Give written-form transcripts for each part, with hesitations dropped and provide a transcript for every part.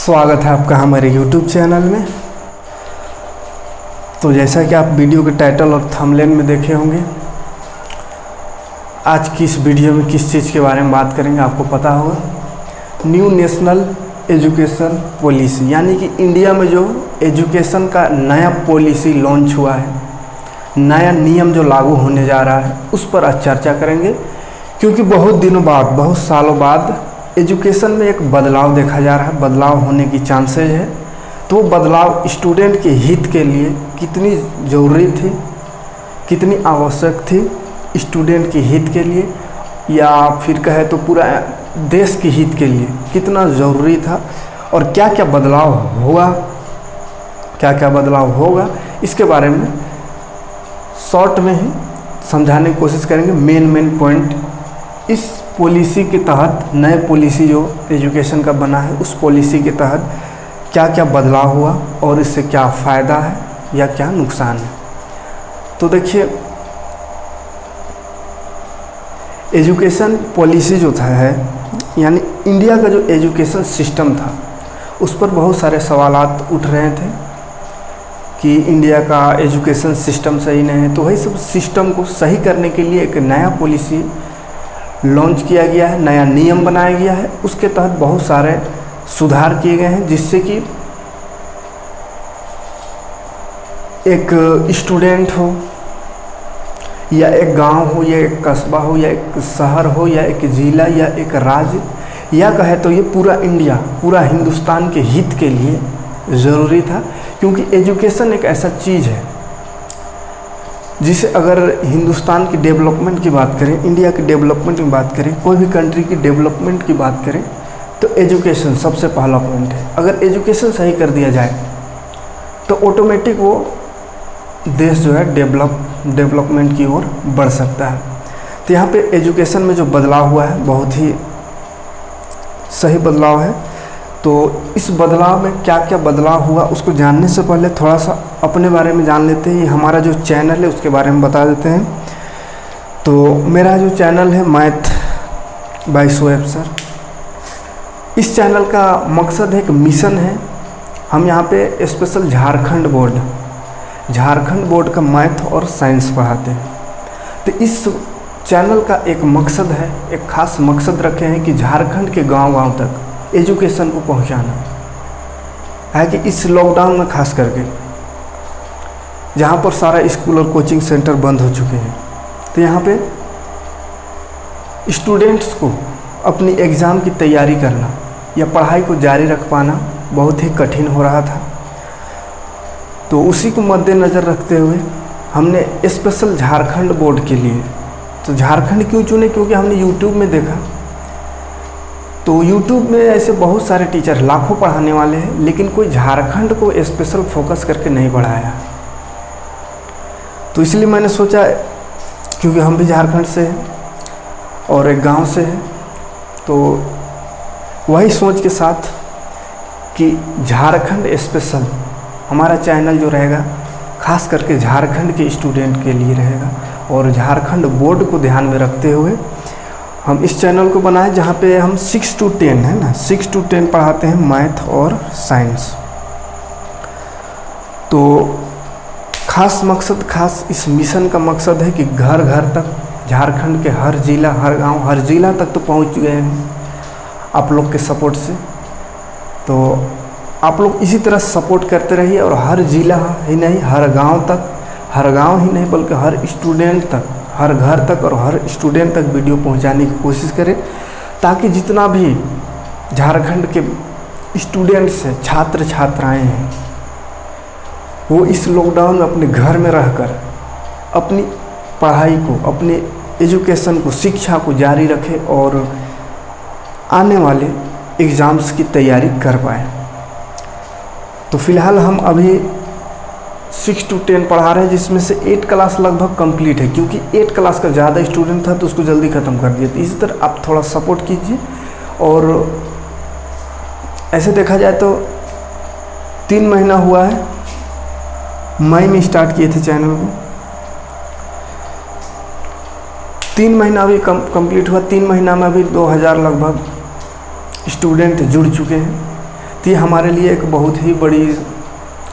स्वागत है आपका हमारे YouTube चैनल में। तो जैसा कि आप वीडियो के टाइटल और थंबनेल में देखे होंगे, आज की इस वीडियो में किस चीज़ के बारे में बात करेंगे आपको पता होगा। न्यू नेशनल एजुकेशन पॉलिसी, यानी कि इंडिया में जो एजुकेशन का नया पॉलिसी लॉन्च हुआ है, नया नियम जो लागू होने जा रहा है, उस पर आज चर्चा करेंगे। क्योंकि बहुत दिनों बाद, बहुत सालों बाद एजुकेशन में एक बदलाव देखा जा रहा है, बदलाव होने की चांसेज है। तो वो बदलाव स्टूडेंट के हित के लिए कितनी ज़रूरी थी, कितनी आवश्यक थी स्टूडेंट के हित के लिए, या फिर कहे तो पूरा देश के हित के लिए कितना ज़रूरी था, और क्या क्या बदलाव हुआ, क्या क्या बदलाव होगा, इसके बारे में शॉर्ट में ही समझाने की कोशिश करेंगे। मेन पॉइंट इस पॉलिसी के तहत, नए पॉलिसी जो एजुकेशन का बना है, उस पॉलिसी के तहत क्या क्या बदलाव हुआ और इससे क्या फ़ायदा है या क्या नुकसान है। तो देखिए, एजुकेशन पॉलिसी जो था है, यानी इंडिया का जो एजुकेशन सिस्टम था, उस पर बहुत सारे सवालात उठ रहे थे कि इंडिया का एजुकेशन सिस्टम सही नहीं है। तो वही सब सिस्टम को सही करने के लिए एक नया पॉलिसी लॉन्च किया गया है, नया नियम बनाया गया है। उसके तहत बहुत सारे सुधार किए गए हैं, जिससे कि एक स्टूडेंट हो, या एक गांव हो, या एक कस्बा हो, या एक शहर हो, या एक ज़िला, या एक राज्य, या कहे तो ये पूरा इंडिया, पूरा हिंदुस्तान के हित के लिए ज़रूरी था। क्योंकि एजुकेशन एक ऐसा चीज़ है जिसे अगर हिंदुस्तान की डेवलपमेंट की बात करें, इंडिया की डेवलपमेंट की बात करें, कोई भी कंट्री की डेवलपमेंट की बात करें, तो एजुकेशन सबसे पहला पॉइंट है। अगर एजुकेशन सही कर दिया जाए तो ऑटोमेटिक वो देश जो है डेवलपमेंट की ओर बढ़ सकता है। तो यहाँ पे एजुकेशन में जो बदलाव हुआ है, बहुत ही सही बदलाव है। तो इस बदलाव में क्या क्या बदलाव हुआ, उसको जानने से पहले थोड़ा सा अपने बारे में जान लेते हैं। हमारा जो चैनल है उसके बारे में बता देते हैं। तो मेरा जो चैनल है मैथ बाय शोएब सर, इस चैनल का मकसद है, एक मिशन है। हम यहाँ पे स्पेशल झारखंड बोर्ड का मैथ और साइंस पढ़ाते हैं। तो इस चैनल का एक मकसद है, एक ख़ास मकसद रखे हैं कि झारखंड के गांव-गांव तक एजुकेशन को पहुंचाना है। कि इस लॉकडाउन में खास करके जहां पर सारा स्कूल और कोचिंग सेंटर बंद हो चुके हैं, तो यहां पे स्टूडेंट्स को अपनी एग्ज़ाम की तैयारी करना या पढ़ाई को जारी रख पाना बहुत ही कठिन हो रहा था। तो उसी को मद्देनज़र रखते हुए हमने स्पेशल झारखंड बोर्ड के लिए, तो झारखंड क्यों चुने, क्योंकि हमने यूट्यूब में देखा, तो यूट्यूब में ऐसे बहुत सारे टीचर, लाखों पढ़ाने वाले हैं, लेकिन कोई झारखंड को स्पेशल फोकस करके नहीं पढ़ाया। तो इसलिए मैंने सोचा, क्योंकि हम भी झारखंड से हैं और एक गांव से हैं, तो वही सोच के साथ कि झारखंड स्पेशल हमारा चैनल जो रहेगा, खास करके झारखंड के स्टूडेंट के लिए रहेगा, और झारखंड बोर्ड को ध्यान में रखते हुए हम इस चैनल को बनाए, जहाँ पे हम 6 to 10 है ना, 6 to 10 पढ़ाते हैं मैथ और साइंस। तो खास इस मिशन का मकसद है कि घर घर तक, झारखंड के हर ज़िला, हर गांव, हर ज़िला तक तो पहुंच गए हैं आप लोग के सपोर्ट से। तो आप लोग इसी तरह सपोर्ट करते रहिए, और हर ज़िला ही नहीं, हर गांव तक, हर गांव ही नहीं बल्कि हर स्टूडेंट तक, हर घर तक और हर स्टूडेंट तक वीडियो पहुंचाने की कोशिश करें, ताकि जितना भी झारखंड के स्टूडेंट्स हैं, छात्र छात्राएं हैं, वो इस लॉकडाउन में अपने घर में रहकर अपनी पढ़ाई को, अपने एजुकेशन को, शिक्षा को जारी रखें और आने वाले एग्ज़ाम्स की तैयारी कर पाएँ। तो फिलहाल हम अभी 6 to 10 पढ़ा रहे हैं, जिसमें से 8 क्लास लगभग कंप्लीट है। क्योंकि 8 क्लास का ज़्यादा स्टूडेंट था तो उसको जल्दी ख़त्म कर दिया। तो इसी तरह आप थोड़ा सपोर्ट कीजिए। और ऐसे देखा जाए तो 3 महीना हुआ है, मई में स्टार्ट किए थे चैनल को, 3 महीना अभी कंप्लीट हुआ। 3 महीना में अभी 2000 लगभग स्टूडेंट जुड़ चुके हैं। तो ये हमारे लिए एक बहुत ही बड़ी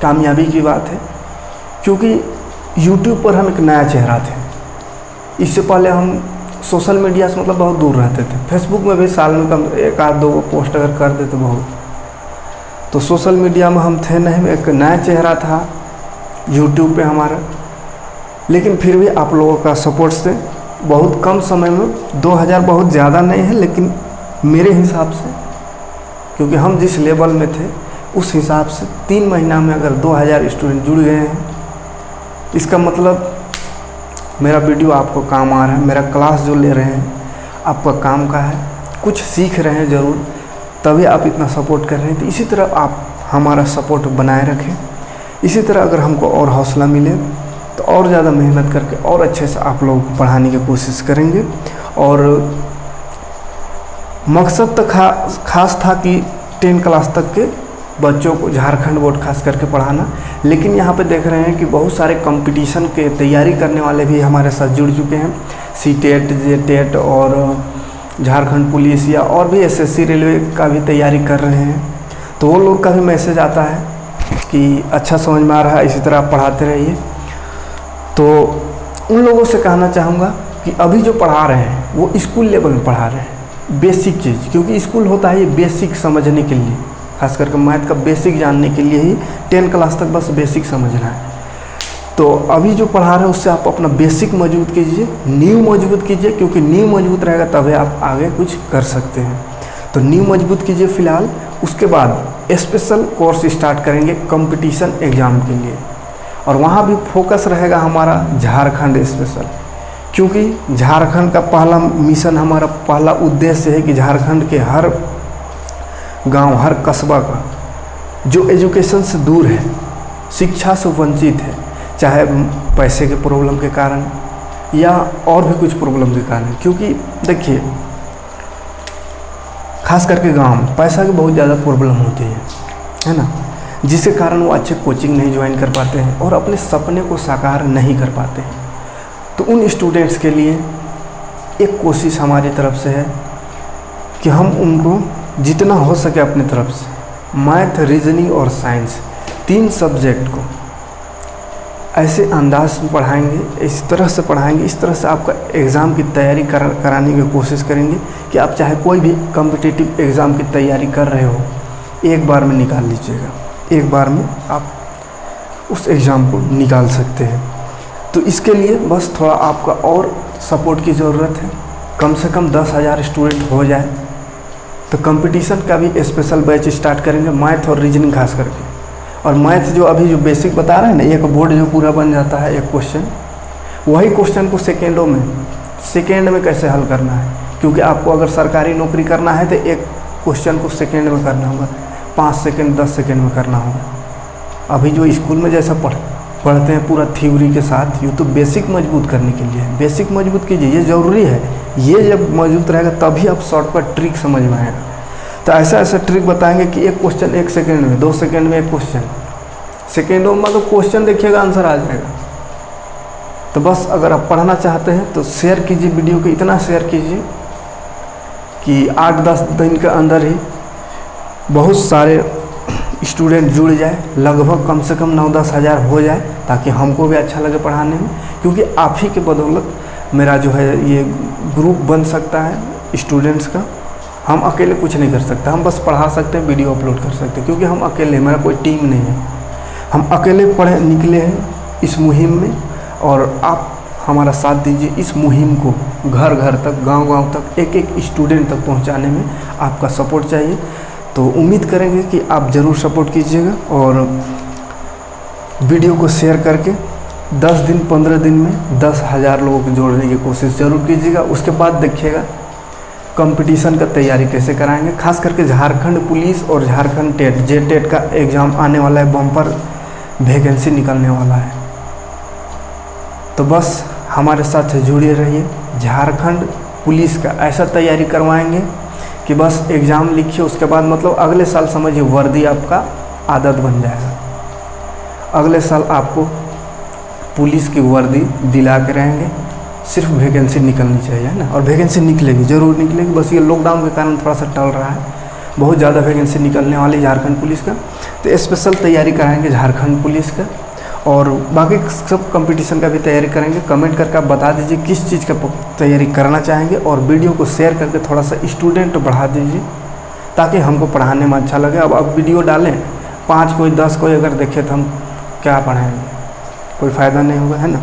कामयाबी की बात है, क्योंकि YouTube पर हम एक नया चेहरा थे। इससे पहले हम सोशल मीडिया से मतलब बहुत दूर रहते थे। फेसबुक में भी साल में कम एक आध दो पोस्ट अगर कर देते बहुत, तो सोशल मीडिया में हम थे नहीं, एक नया चेहरा था YouTube पे हमारा। लेकिन फिर भी आप लोगों का सपोर्ट से बहुत कम समय में 2000 बहुत ज़्यादा नहीं है, लेकिन मेरे हिसाब से, क्योंकि हम जिस लेवल में थे उस हिसाब से 3 महीना में अगर 2000 स्टूडेंट जुड़ गए हैं, इसका मतलब मेरा वीडियो आपको काम आ रहा है, मेरा क्लास जो ले रहे हैं आपका काम का है, कुछ सीख रहे हैं ज़रूर, तभी आप इतना सपोर्ट कर रहे हैं। तो इसी तरह आप हमारा सपोर्ट बनाए रखें। इसी तरह अगर हमको और हौसला मिले तो और ज़्यादा मेहनत करके और अच्छे से आप लोगों को पढ़ाने की कोशिश करेंगे। और मकसद तो खास था कि 10 क्लास तक के बच्चों को झारखंड बोर्ड खास करके पढ़ाना। लेकिन यहाँ पे देख रहे हैं कि बहुत सारे कंपटीशन के तैयारी करने वाले भी हमारे साथ जुड़ चुके हैं। CTET, JTET और झारखंड पुलिस या और भी SSC रेलवे का भी तैयारी कर रहे हैं। तो वो लोग का भी मैसेज आता है कि अच्छा समझ में आ रहा है, इसी तरह आप पढ़ाते रहिए। तो उन लोगों से कहना चाहूँगा कि अभी जो पढ़ा रहे हैं वो स्कूल लेवल में पढ़ा रहे हैं, बेसिक चीज़, क्योंकि स्कूल होता है ये बेसिक समझने के लिए, खास करके मैथ का बेसिक जानने के लिए ही 10 क्लास तक बस बेसिक समझना है। तो अभी जो पढ़ा रहे हैं उससे आप अपना बेसिक मजबूत कीजिए, नींव मजबूत कीजिए, क्योंकि नींव मजबूत रहेगा तभी आप आगे कुछ कर सकते हैं। तो नींव मजबूत कीजिए फ़िलहाल, उसके बाद स्पेशल कोर्स स्टार्ट करेंगे कंपटीशन एग्ज़ाम के लिए, और वहाँ भी फोकस रहेगा हमारा झारखंड स्पेशल, क्योंकि झारखंड का पहला मिशन, हमारा पहला उद्देश्य है कि झारखंड के हर गांव, हर कस्बा का जो एजुकेशन से दूर है, शिक्षा से वंचित है, चाहे पैसे के प्रॉब्लम के कारण या और भी कुछ प्रॉब्लम के कारण। क्योंकि देखिए खास करके गांव में पैसा की बहुत ज़्यादा प्रॉब्लम होती है ना, जिसके कारण वो अच्छे कोचिंग नहीं ज्वाइन कर पाते हैं और अपने सपने को साकार नहीं कर पाते हैं। तो उन स्टूडेंट्स के लिए एक कोशिश हमारी तरफ से है कि हम उनको जितना हो सके अपनी तरफ से मैथ, रीजनिंग और साइंस 3 सब्जेक्ट को ऐसे अंदाज में पढ़ाएंगे, इस तरह से पढ़ाएंगे, इस तरह से आपका एग्ज़ाम की तैयारी कराने की कोशिश करेंगे कि आप चाहे कोई भी कॉम्पिटिटिव एग्ज़ाम की तैयारी कर रहे हो, एक बार में निकाल लीजिएगा, एक बार में आप उस एग्ज़ाम को निकाल सकते हैं। तो इसके लिए बस थोड़ा आपका और सपोर्ट की ज़रूरत है। कम से कम 10,000 स्टूडेंट हो जाए तो कंपटीशन का भी स्पेशल बैच स्टार्ट करेंगे, मैथ और रीजनिंग खास करके। और मैथ जो अभी जो बेसिक बता रहे हैं ना, एक बोर्ड जो पूरा बन जाता है एक क्वेश्चन, वही क्वेश्चन को सेकेंड में कैसे हल करना है, क्योंकि आपको अगर सरकारी नौकरी करना है तो एक क्वेश्चन को सेकेंड में करना होगा, 5 सेकेंड 10 सेकेंड में करना होगा। अभी जो स्कूल में जैसा पढ़ते हैं पूरा थ्योरी के साथ, ये तो बेसिक मजबूत करने के लिए है। बेसिक मजबूत कीजिए, ये ज़रूरी है। ये जब मजबूत रहेगा तभी आप शॉर्टकट ट्रिक समझ में आएगा। तो ऐसा ट्रिक बताएंगे कि एक क्वेश्चन 1 सेकेंड में, 2 सेकेंड में एक क्वेश्चन, सेकेंडों में मतलब क्वेश्चन देखिएगा आंसर आ जाएगा। तो बस अगर आप पढ़ना चाहते हैं तो शेयर कीजिए वीडियो को, इतना शेयर कीजिए कि 8-10 दिन के अंदर ही बहुत सारे स्टूडेंट जुड़ जाए, लगभग कम से कम 9-10 हज़ार हो जाए, ताकि हमको भी अच्छा लगे पढ़ाने में। क्योंकि आप ही के बदौलत मेरा जो है ये ग्रुप बन सकता है स्टूडेंट्स का। हम अकेले कुछ नहीं कर सकते, हम बस पढ़ा सकते हैं, वीडियो अपलोड कर सकते हैं, क्योंकि हम अकेले हैं, मेरा कोई टीम नहीं है। हम अकेले पढ़े निकले हैं इस मुहिम में, और आप हमारा साथ दीजिए इस मुहिम को घर घर तक, गांव-गांव तक, एक स्टूडेंट तक पहुंचाने में आपका सपोर्ट चाहिए। तो उम्मीद करेंगे कि आप ज़रूर सपोर्ट कीजिएगा और वीडियो को शेयर करके 10 दिन 15 दिन में 10,000 लोगों को जोड़ने की कोशिश ज़रूर कीजिएगा। उसके बाद देखिएगा कंपटीशन का तैयारी कैसे कराएंगे। खास करके झारखंड पुलिस और झारखंड JTET का एग्ज़ाम आने वाला है, बम्पर वैकेंसी निकलने वाला है। तो बस हमारे साथ जुड़े रहिए। झारखंड पुलिस का ऐसा तैयारी करवाएंगे कि बस एग्ज़ाम लिखिए, उसके बाद मतलब अगले साल समझिए वर्दी आपका आदत बन जाएगा। अगले साल आपको पुलिस की वर्दी दिला के रहेंगे, सिर्फ वैकेंसी निकलनी चाहिए ना, और वैकेंसी निकलेगी, ज़रूर निकलेगी। बस ये लॉकडाउन के कारण थोड़ा सा टल रहा है, बहुत ज़्यादा वैकेंसी निकलने वाली झारखंड पुलिस का, तो स्पेशल तैयारी कराएंगे झारखंड पुलिस का। और बाकी सब कंपटीशन का भी तैयारी करेंगे। कमेंट करके आप बता दीजिए किस चीज़ का तैयारी करना चाहेंगे, और वीडियो को शेयर करके थोड़ा सा स्टूडेंट बढ़ा दीजिए ताकि हमको पढ़ाने में अच्छा लगे। अब वीडियो डालें 5 कोई 10 कोई अगर देखे तो हम क्या पढ़ाएंगे, कोई फ़ायदा नहीं होगा, है ना,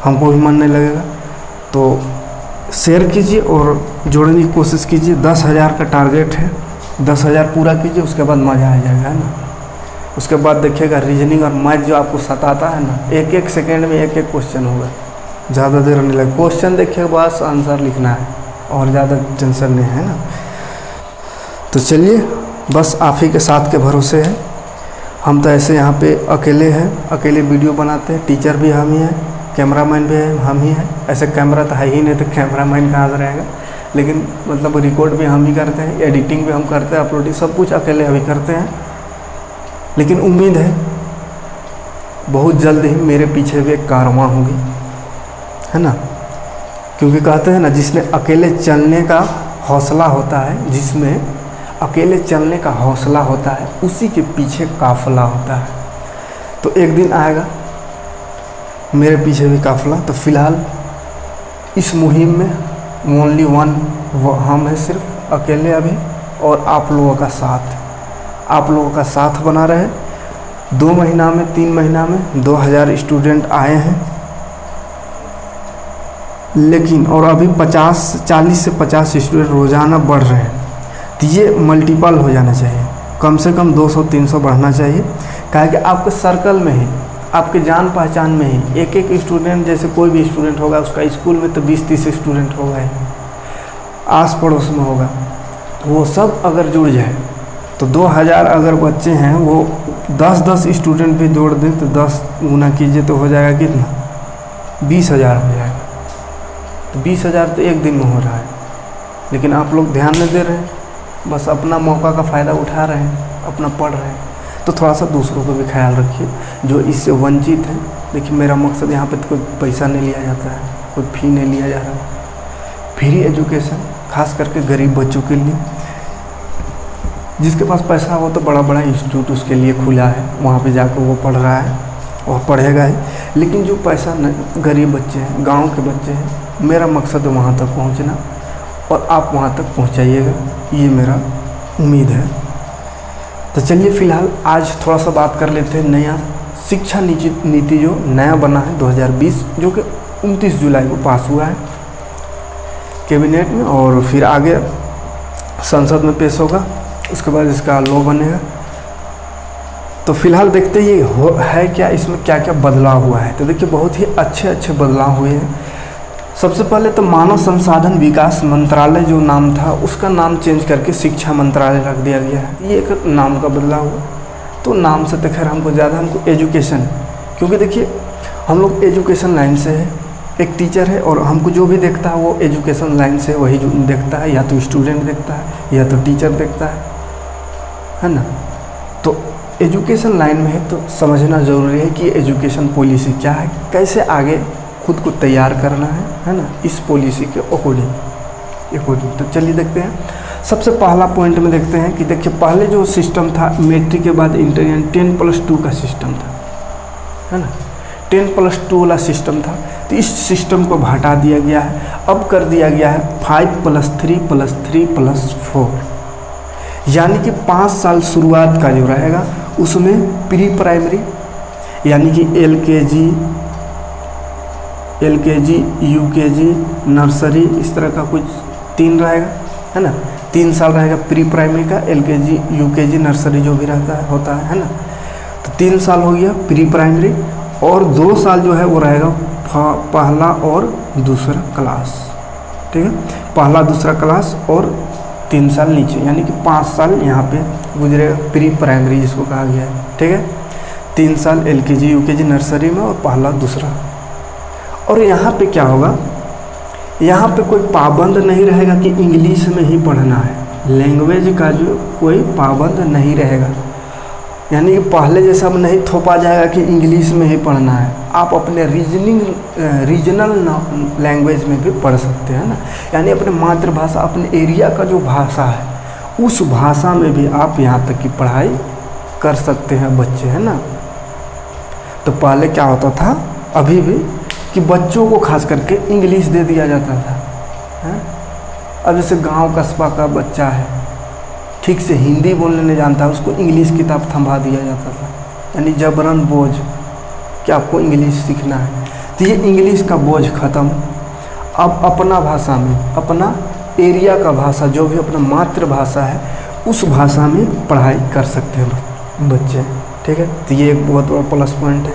हमको भी मन नहीं लगेगा। तो शेयर कीजिए और जोड़ने की कोशिश कीजिए। 10,000 का टारगेट है, 10,000 पूरा कीजिए, उसके बाद मज़ा आ जाएगा, है ना। उसके बाद देखिएगा रीजनिंग और मैथ जो आपको सताता है ना, 1-1 सेकेंड में 1-1 क्वेश्चन होगा, ज़्यादा देर नहीं लगे। क्वेश्चन देखिए बस आंसर लिखना है और ज़्यादा टेंशन नहीं है ना। तो चलिए, बस आप ही के साथ के भरोसे है। हम तो ऐसे यहाँ पे अकेले हैं, अकेले वीडियो बनाते हैं। टीचर भी हम ही हैं, कैमरामैन भी है हम ही हैं। ऐसे कैमरा तो है ही नहीं तो कैमरामैन कहाँ से रहेगा, लेकिन मतलब रिकॉर्ड भी हम ही करते हैं, एडिटिंग भी हम करते हैं, अपलोडिंग सब कुछ अकेले अभी करते हैं। लेकिन उम्मीद है बहुत जल्द ही मेरे पीछे भी एक कारवां होगी, है ना, क्योंकि कहते हैं ना जिसने अकेले चलने का हौसला होता है, जिसमें अकेले चलने का हौसला होता है उसी के पीछे काफिला होता है। तो एक दिन आएगा मेरे पीछे भी काफिला। तो फिलहाल इस मुहिम में ओनली वन हम हैं, सिर्फ अकेले अभी, और आप लोगों का साथ, आप लोगों का साथ बना रहे। 2 महीना में 3 महीना में 2000 स्टूडेंट आए हैं, लेकिन और अभी 40 से 50 स्टूडेंट रोज़ाना बढ़ रहे हैं। तो ये मल्टीपल हो जाना चाहिए, कम से कम 200-300 बढ़ना चाहिए। क्या कि आपके सर्कल में ही, आपके जान पहचान में ही एक स्टूडेंट, जैसे कोई भी स्टूडेंट होगा उसका स्कूल में तो 20-30 स्टूडेंट होगा ही, आस पड़ोस में होगा, वो सब अगर जुड़ जाए तो 2000 अगर बच्चे हैं वो 10-10 स्टूडेंट भी जोड़ दें तो 10 गुना कीजिए तो हो जाएगा कितना, 20,000 हो जाएगा। तो 20,000 तो एक दिन में हो रहा है, लेकिन आप लोग ध्यान नहीं दे रहे हैं, बस अपना मौका का फ़ायदा उठा रहे हैं, अपना पढ़ रहे हैं। तो थोड़ा सा दूसरों को भी ख्याल रखिए जो इससे वंचित हैं। देखिए मेरा मकसद यहाँ पे तो कोई पैसा नहीं लिया जाता है, कोई फ़ी नहीं लिया जा रहा है। फ्री एजुकेशन खास करके गरीब बच्चों के लिए, जिसके पास पैसा हो तो बड़ा बड़ा इंस्टीट्यूट उसके लिए खुला है, वहाँ पे जाकर वो पढ़ रहा है और पढ़ेगा ही। लेकिन जो पैसा नहीं, गरीब बच्चे हैं, गांव के बच्चे हैं, मेरा मकसद है वहाँ तक पहुँचना, और आप वहाँ तक पहुँचाइएगा, ये मेरा उम्मीद है। तो चलिए फिलहाल आज थोड़ा सा बात कर लेते हैं नया शिक्षा नीति जो नया बना है 2020, जो कि 29 जुलाई को पास हुआ है कैबिनेट में, और फिर आगे संसद में पेश होगा, उसके बाद इसका लॉ बनेगा। तो फिलहाल देखते ही है क्या इसमें क्या क्या बदलाव हुआ है। तो देखिए बहुत ही अच्छे बदलाव हुए हैं। सबसे पहले तो मानव संसाधन विकास मंत्रालय जो नाम था उसका नाम चेंज करके शिक्षा मंत्रालय रख दिया गया है। ये एक नाम का बदलाव हुआ। तो नाम से तो खैर हमको एजुकेशन, क्योंकि देखिए हम लोग एजुकेशन लाइन से है, एक टीचर है और हमको जो भी देखता है वो एजुकेशन लाइन से वही जो देखता है, या तो स्टूडेंट देखता है या तो टीचर देखता है ना। तो एजुकेशन लाइन में है तो समझना ज़रूरी है कि एजुकेशन पॉलिसी क्या है, कैसे आगे खुद को तैयार करना है ना, इस पॉलिसी के अकॉर्डिंग। तो चलिए देखते हैं। सबसे पहला पॉइंट में देखते हैं कि देखिए पहले जो सिस्टम था मैट्रिक के बाद इंटर यानी 10+2 का सिस्टम था, है ना, 10+2 वाला सिस्टम था। तो इस सिस्टम को हटा दिया गया है, अब कर दिया गया है 5+3+3+4, यानी कि 5 साल शुरुआत का जो रहेगा उसमें प्री प्राइमरी यानी कि एलकेजी, यूकेजी, नर्सरी, इस तरह का कुछ 3 रहेगा, है ना। 3 साल रहेगा प्री प्राइमरी का, एलकेजी, यूकेजी, नर्सरी जो भी होता है ना। तो 3 साल हो गया प्री प्राइमरी, और 2 साल जो है वो रहेगा पहला और दूसरा क्लास, ठीक है, पहला दूसरा क्लास, और 3 साल नीचे यानी कि 5 साल यहाँ पे गुजरेगा प्री प्राइमरी जिसको कहा गया है, ठीक है। 3 साल एलकेजी, यूकेजी, नर्सरी में और पहला दूसरा। और यहाँ पे क्या होगा, यहाँ पे कोई पाबंद नहीं रहेगा कि इंग्लिश में ही पढ़ना है, लैंग्वेज का जो कोई पाबंद नहीं रहेगा, यानी कि पहले जैसा अब नहीं थोपा जाएगा कि इंग्लिश में ही पढ़ना है। आप अपने रीजनल लैंग्वेज में भी पढ़ सकते हैं ना, यानी अपने मातृभाषा, अपने एरिया का जो भाषा है उस भाषा में भी आप यहाँ तक की पढ़ाई कर सकते हैं बच्चे, है ना। तो पहले क्या होता था, अभी भी, कि बच्चों को खास करके इंग्लिश दे दिया जाता था, है? अब जैसे गांव कस्बा का बच्चा है, ठीक से हिंदी बोलने नहीं जानता, उसको इंग्लिश किताब थमा दिया जाता था, यानी जबरन बोझ कि आपको इंग्लिश सीखना है। तो ये इंग्लिश का बोझ ख़त्म, अब अपना भाषा में, अपना एरिया का भाषा, जो भी अपना मातृभाषा है, उस भाषा में पढ़ाई कर सकते हैं बच्चे, ठीक है। तो ये एक बहुत बड़ा प्लस पॉइंट है,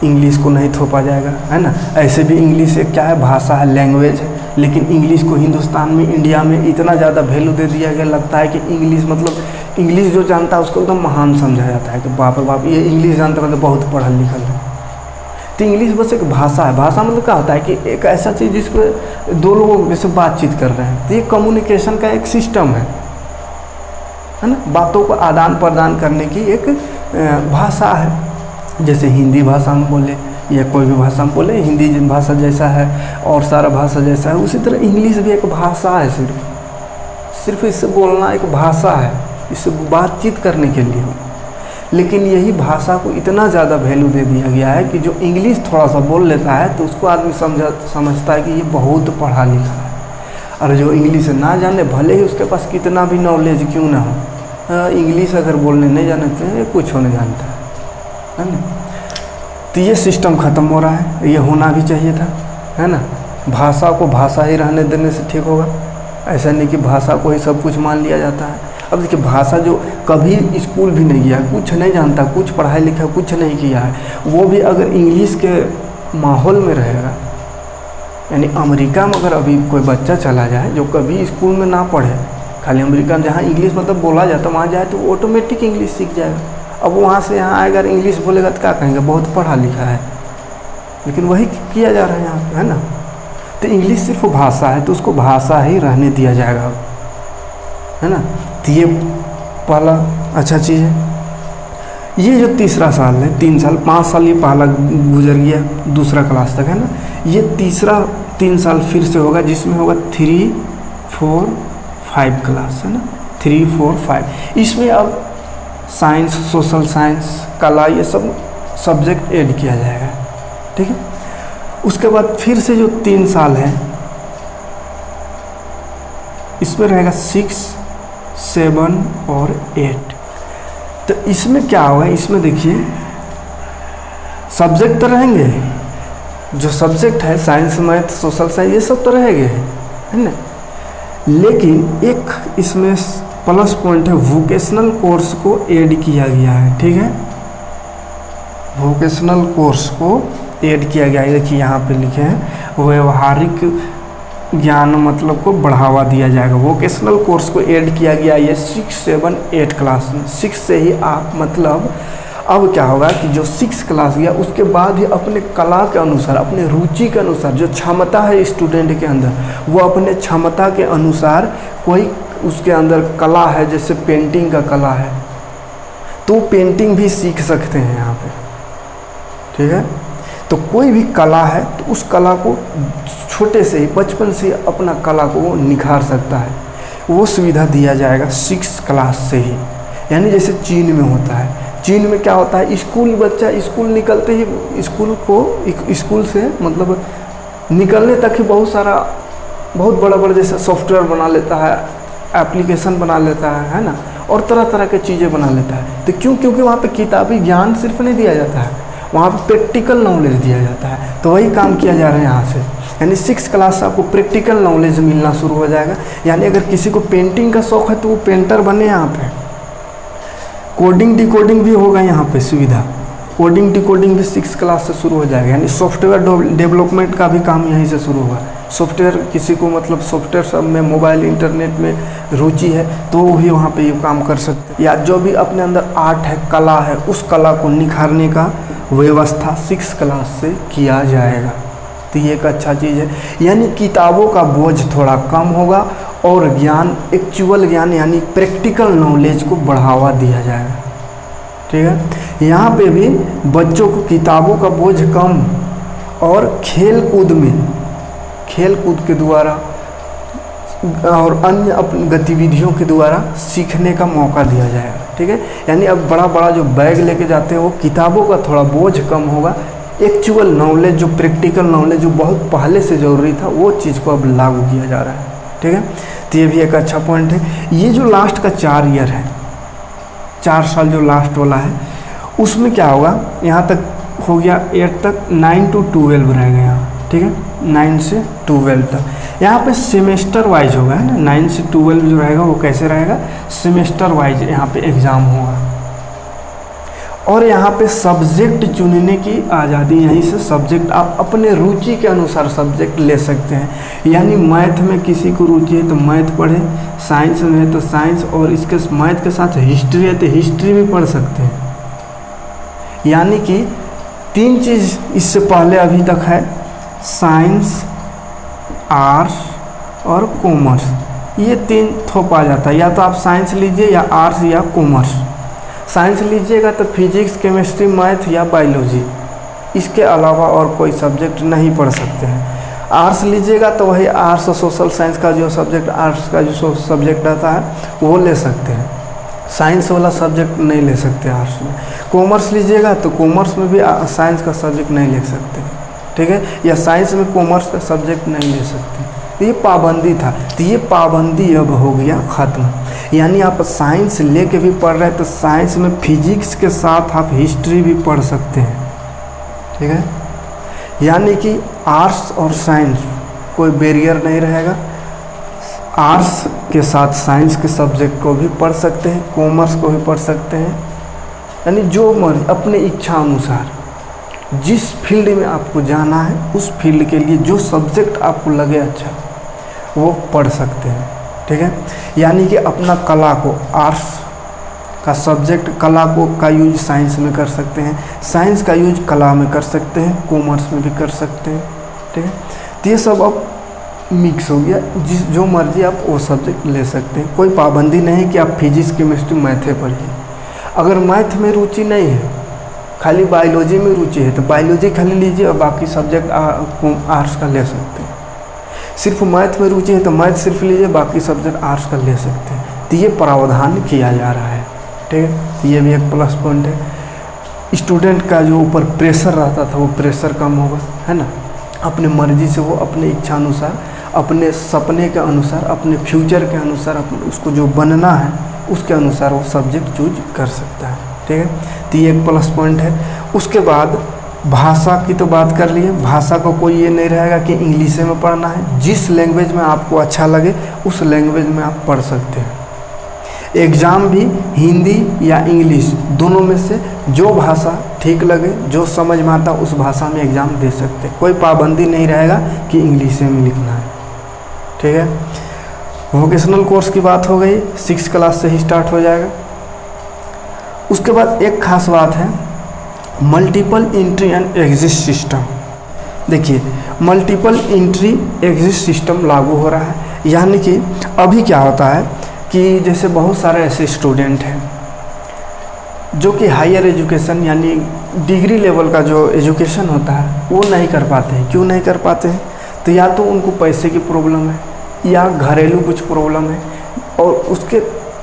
इंग्लिश को नहीं थोपा जाएगा, है ना। ऐसे भी इंग्लिश एक क्या है, भाषा है, लैंग्वेज है, लेकिन इंग्लिश को हिंदुस्तान में, इंडिया में इतना ज़्यादा वैल्यू दे दिया गया, लगता है कि इंग्लिश मतलब, इंग्लिश जो जानता है उसको एकदम महान समझा जाता है कि बाप रे बाप, ये इंग्लिश जानता मतलब बहुत पढ़ल लिखल है। तो इंग्लिश बस एक भाषा है। भाषा मतलब क्या होता है कि एक ऐसा चीज़ जिसको दो लोग जैसे बातचीत कर रहे हैं, तो ये कम्युनिकेशन का एक सिस्टम है ना, बातों को आदान प्रदान करने की एक भाषा है। जैसे हिंदी भाषा में बोले या कोई भी भाषा में बोले, हिंदी भाषा जैसा है और सारा भाषा जैसा है, उसी तरह इंग्लिश भी एक भाषा है। सिर्फ इससे बोलना एक भाषा है, इससे बातचीत करने के लिए हो। लेकिन यही भाषा को इतना ज़्यादा वैल्यू दे दिया गया है कि जो इंग्लिश थोड़ा सा बोल लेता है तो उसको आदमी समझता है कि ये बहुत पढ़ा लिखा है। और जो इंग्लिश ना जाने, भले ही उसके पास कितना भी नॉलेज क्यों ना हो, इंग्लिश अगर बोलने नहीं जानते हैं, कुछ होने जानता है ना। तो ये सिस्टम ख़त्म हो रहा है, ये होना भी चाहिए था, है ना। भाषा को भाषा ही रहने देने से ठीक होगा, ऐसा नहीं कि भाषा को ही सब कुछ मान लिया जाता है। अब देखिए, भाषा जो कभी स्कूल भी नहीं गया, कुछ नहीं जानता, कुछ पढ़ाई लिखा कुछ नहीं किया है, वो भी अगर इंग्लिश के माहौल में रहेगा, यानी अमेरिका में अगर अभी कोई बच्चा चला जाए जो कभी स्कूल में ना पढ़े, खाली अमेरिका में जहाँ इंग्लिश मतलब बोला जाता, वहाँ जाए तो ऑटोमेटिक इंग्लिश सीख जाएगा। अब वहाँ से यहाँ आएगा इंग्लिश बोलेगा तो क्या कहेंगे, बहुत पढ़ा लिखा है। लेकिन वही किया जा रहा है यहाँ पे, है ना। तो इंग्लिश सिर्फ भाषा है, तो उसको भाषा ही रहने दिया जाएगा, है ना। तो ये पहला अच्छा चीज़ है। ये जो तीसरा साल है, 3 साल 5 साल ये पहला गुजर गया, दूसरा क्लास तक, है ना। ये तीसरा 3 साल फिर से होगा, जिसमें होगा 3, 4, 5 क्लास, है ना। 3, 4, 5 इसमें अब साइंस, सोशल साइंस, कला, ये सब सब्जेक्ट ऐड किया जाएगा, ठीक है। उसके बाद फिर से जो 3 साल है, इसमें रहेगा 6, 7 और 8। तो इसमें क्या होगा, इसमें देखिए सब्जेक्ट तो रहेंगे, जो सब्जेक्ट है साइंस, मैथ, सोशल साइंस, ये सब तो रहेंगे, है ना। लेकिन एक इसमें प्लस पॉइंट है, वोकेशनल कोर्स को ऐड किया गया है, ठीक है। वोकेशनल कोर्स को ऐड किया गया है, देखिए यहाँ पे लिखे हैं, व्यवहारिक ज्ञान मतलब को बढ़ावा दिया जाएगा। वोकेशनल कोर्स को ऐड किया गया ये 6, 7, 8 क्लास में। 6 से ही आप मतलब अब क्या होगा कि जो 6 क्लास गया उसके बाद ही अपने कला के अनुसार, अपने रुचि के अनुसार, जो क्षमता है स्टूडेंट के अंदर, वो अपने क्षमता के अनुसार कोई उसके अंदर कला है, जैसे पेंटिंग का कला है, तो पेंटिंग भी सीख सकते हैं यहाँ पे, ठीक है। तो कोई भी कला है तो उस कला को छोटे से ही, बचपन से अपना कला को वो निखार सकता है, वो सुविधा दिया जाएगा 6 क्लास से ही। यानी जैसे चीन में होता है, चीन में क्या होता है, स्कूल बच्चा स्कूल निकलते ही, स्कूल से मतलब निकलने तक ही बहुत बड़ा बड़ा जैसे सॉफ्टवेयर बना लेता है, एप्लीकेशन बना लेता है ना, और तरह तरह के चीज़ें बना लेता है। तो क्योंकि वहाँ पे किताबी ज्ञान सिर्फ नहीं दिया जाता है, वहाँ पे प्रैक्टिकल नॉलेज दिया जाता है। तो वही काम किया जा रहा है यहाँ से, यानी 6 क्लास से आपको प्रैक्टिकल नॉलेज मिलना शुरू हो जाएगा। यानी अगर किसी को पेंटिंग का शौक़ है तो वो पेंटर बने यहाँ पे। कोडिंग डिकोडिंग भी होगा यहाँ पे सुविधा, कोडिंग डिकोडिंग भी 6 क्लास से शुरू हो जाएगा। यानी सॉफ्टवेयर डेवलपमेंट का भी काम यहीं से शुरू होगा। सॉफ्टवेयर किसी को मतलब सॉफ्टवेयर सब में, मोबाइल इंटरनेट में रुचि है तो वो भी वहाँ पे ये काम कर सकते हैं। या जो भी अपने अंदर आर्ट है, कला है, उस कला को निखारने का व्यवस्था 6 क्लास से किया जाएगा। तो ये एक अच्छा चीज़ है, यानी किताबों का बोझ थोड़ा कम होगा और ज्ञान, एक्चुअल ज्ञान यानी प्रैक्टिकल नॉलेज को बढ़ावा दिया जाएगा, ठीक है। यहाँ पे भी बच्चों को किताबों का बोझ कम और खेल कूद के द्वारा और अन्य अपनी गतिविधियों के द्वारा सीखने का मौका दिया जाएगा। ठीक है, यानी अब बड़ा बड़ा जो बैग लेके जाते हैं वो किताबों का थोड़ा बोझ कम होगा, एक्चुअल नॉलेज जो प्रैक्टिकल नॉलेज जो बहुत पहले से ज़रूरी था वो चीज़ को अब लागू किया जा रहा है। ठीक है, तो ये भी एक अच्छा पॉइंट है। ये जो लास्ट का 4 ईयर है, 4 साल जो लास्ट वाला है, उसमें क्या होगा, यहाँ तक हो गया 8 तक, 9 to 12 रह गया। ठीक है, 9 से 12 तक यहाँ पे सेमेस्टर वाइज होगा, है ना। 9 से 12 जो रहेगा वो कैसे रहेगा, सेमेस्टर वाइज यहाँ पे एग्ज़ाम होगा। और यहाँ पे सब्जेक्ट चुनने की आज़ादी, यहीं से सब्जेक्ट आप अपने रुचि के अनुसार सब्जेक्ट ले सकते हैं। यानी मैथ में किसी को रुचि है तो मैथ पढ़े, साइंस में है तो साइंस, और इसके मैथ के साथ हिस्ट्री है तो हिस्ट्री भी पढ़ सकते हैं। यानी कि 3 चीज़ इससे पहले अभी तक है, साइंस, आर्ट्स और कॉमर्स, ये 3 थोप आ जाता है। या तो आप साइंस लीजिए या आर्ट्स या कॉमर्स। साइंस लीजिएगा तो फिजिक्स, केमिस्ट्री, मैथ या बायोलॉजी, इसके अलावा और कोई सब्जेक्ट नहीं पढ़ सकते हैं। आर्ट्स लीजिएगा तो वही आर्ट्स और सोशल साइंस का जो सब्जेक्ट, आर्ट्स का जो सब्जेक्ट रहता है वो ले सकते हैं। साइंस वाला सब्जेक्ट नहीं ले सकते आर्ट्स में। कॉमर्स लीजिएगा तो कॉमर्स में भी साइंस का सब्जेक्ट नहीं ले सकते। ठीक है, या साइंस में कॉमर्स का सब्जेक्ट नहीं ले सकते। तो ये पाबंदी था, तो ये पाबंदी अब हो गया ख़त्म। यानी आप साइंस लेके भी पढ़ रहे हैं तो साइंस में फिजिक्स के साथ आप हिस्ट्री भी पढ़ सकते हैं। ठीक है, यानी कि आर्ट्स और साइंस कोई बैरियर नहीं रहेगा। आर्ट्स के साथ साइंस के सब्जेक्ट को भी पढ़ सकते हैं, कॉमर्स को भी पढ़ सकते हैं। यानी जो मर्जी अपने इच्छा अनुसार जिस फील्ड में आपको जाना है उस फील्ड के लिए जो सब्जेक्ट आपको लगे अच्छा वो पढ़ सकते हैं। ठीक है, यानी कि अपना कला को, आर्ट्स का सब्जेक्ट कला को का यूज साइंस में कर सकते हैं, साइंस का यूज कला में कर सकते हैं, कॉमर्स में भी कर सकते हैं। ठीक है, तो ये सब अब मिक्स हो गया, जो मर्जी आप वो सब्जेक्ट ले सकते हैं। कोई पाबंदी नहीं कि आप फिजिक्स, केमिस्ट्री, मैथे पढ़िए। अगर मैथ में रुचि नहीं है, खाली बायोलॉजी में रुचि है तो बायोलॉजी खाली लीजिए और बाकी सब्जेक्ट आर्ट्स का ले सकते हैं। सिर्फ मैथ में रुचि है तो मैथ सिर्फ लीजिए, बाकी सब्जेक्ट आर्ट्स का ले सकते हैं। तो ये प्रावधान किया जा रहा है। ठीक है, तो ये भी एक प्लस पॉइंट है। स्टूडेंट का जो ऊपर प्रेशर रहता था वो प्रेशर कम होगा, है ना। अपने मर्जी से वो अपने इच्छा अनुसार, अपने सपने के अनुसार, अपने फ्यूचर के अनुसार, अपने उसको जो बनना है उसके अनुसार वो सब्जेक्ट चूज कर सकता है। ठीक है, तो ये एक प्लस पॉइंट है। उसके बाद भाषा की तो बात कर लिए। भाषा को कोई ये नहीं रहेगा कि इंग्लिश में पढ़ना है, जिस लैंग्वेज में आपको अच्छा लगे उस लैंग्वेज में आप पढ़ सकते हैं। एग्ज़ाम भी हिंदी या इंग्लिश दोनों में से जो भाषा ठीक लगे, जो समझ में आता उस भाषा में एग्ज़ाम दे सकते हैं। कोई पाबंदी नहीं रहेगा कि इंग्लिश में लिखना है। ठीक है, वोकेशनल कोर्स की बात हो गई, 6 क्लास से ही स्टार्ट हो जाएगा। उसके बाद एक खास बात है, multiple entry and exit system. देखिए, मल्टीपल एंट्री एग्जिट सिस्टम लागू हो रहा है। यानी कि अभी क्या होता है कि जैसे बहुत सारे ऐसे स्टूडेंट हैं जो कि हायर एजुकेशन यानी डिग्री लेवल का जो एजुकेशन होता है वो नहीं कर पाते हैं। क्यों नहीं कर पाते हैं? तो या तो उनको पैसे की प्रॉब्लम है या घरेलू कुछ प्रॉब्लम है, और उसके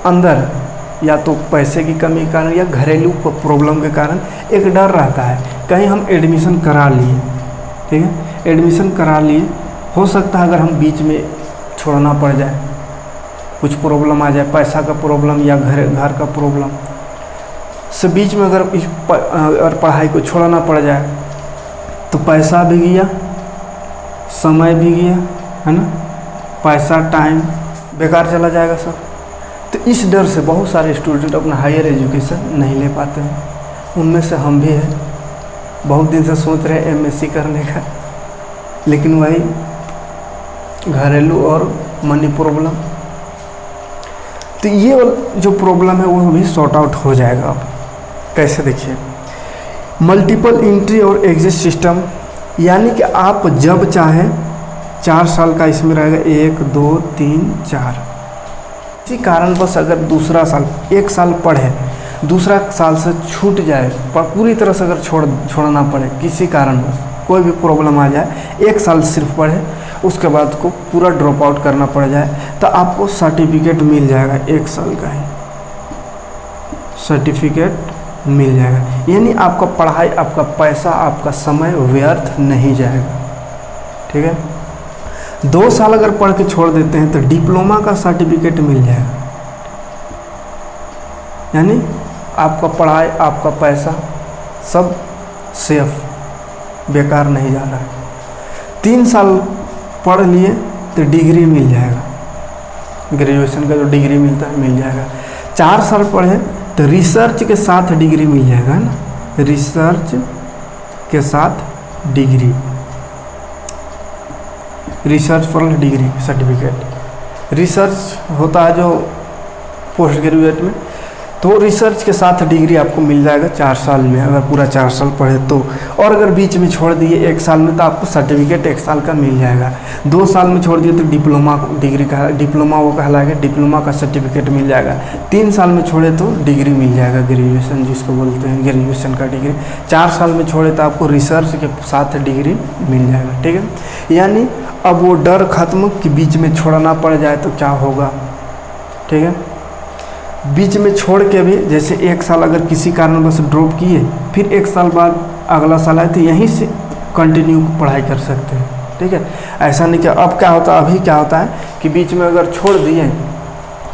अंदर या तो पैसे की कमी के कारण या घरेलू प्रॉब्लम के कारण एक डर रहता है, कहीं हम एडमिशन करा लिए, ठीक है, एडमिशन करा लिए, हो सकता है अगर हम बीच में छोड़ना पड़ जाए, कुछ प्रॉब्लम आ जाए, पैसा का प्रॉब्लम या घर का प्रॉब्लम से बीच में अगर पढ़ाई को छोड़ना पड़ जाए तो पैसा भी गया, समय भी गया, है ना, पैसा टाइम बेकार चला जाएगा सब। तो इस डर से बहुत सारे स्टूडेंट अपना हायर एजुकेशन नहीं ले पाते हैं। उनमें से हम भी हैं, बहुत दिन से सोच रहे हैं एमएससी करने का, लेकिन वही घरेलू और मनी प्रॉब्लम। तो ये जो प्रॉब्लम है वो भी सॉर्ट आउट हो जाएगा। अब कैसे, देखिए, मल्टीपल एंट्री और एग्जिट सिस्टम, यानी कि आप जब चाहें 4 साल का इसमें रहेगा, 1 2 3 4, किसी कारणवश अगर दूसरा साल 1 साल पढ़े, दूसरा साल से छूट जाए, पूरी तरह से अगर छोड़ना पड़े किसी कारणवश, कोई भी प्रॉब्लम आ जाए, 1 साल सिर्फ पढ़े, उसके बाद को पूरा ड्रॉप आउट करना पड़ जाए तो आपको सर्टिफिकेट मिल जाएगा, 1 साल का ही सर्टिफिकेट मिल जाएगा। यानी आपका पढ़ाई, आपका पैसा, आपका समय व्यर्थ नहीं जाएगा। ठीक है, 2 साल अगर पढ़ के छोड़ देते हैं तो डिप्लोमा का सर्टिफिकेट मिल जाएगा। यानी आपका पढ़ाई, आपका पैसा सब सेफ, बेकार नहीं जा रहा है। 3 साल पढ़ लिए तो डिग्री मिल जाएगा, ग्रेजुएशन का जो डिग्री मिलता है मिल जाएगा। 4 साल पढ़े तो रिसर्च के साथ डिग्री मिल जाएगा ना, रिसर्च के साथ degree, research for degree certificate. Research होता है जो पोस्ट ग्रेजुएट में, तो रिसर्च के साथ डिग्री आपको मिल जाएगा 4 साल में, अगर पूरा 4 साल पढ़े तो। और अगर बीच में छोड़ दिए 1 साल में तो आपको सर्टिफिकेट 1 साल का मिल जाएगा। 2 साल में छोड़ दिए तो डिप्लोमा डिग्री का, डिप्लोमा वो कहलाएगा, डिप्लोमा का सर्टिफिकेट मिल जाएगा। 3 साल में छोड़े तो डिग्री मिल जाएगा, ग्रेजुएशन जिसको बोलते हैं, ग्रेजुएशन का डिग्री। 4 साल में छोड़े तो आपको रिसर्च के साथ डिग्री मिल जाएगा। ठीक है, यानी अब वो डर खत्म कि बीच में छोड़ना पड़ जाए तो क्या होगा। ठीक है, बीच में छोड़ के भी जैसे 1 साल अगर किसी कारणवश ड्रॉप किए, फिर 1 साल बाद अगला साल आए तो यहीं से कंटिन्यू पढ़ाई कर सकते हैं। ठीक है, ऐसा नहीं कि अब क्या होता है, अभी क्या होता है कि बीच में अगर छोड़ दिए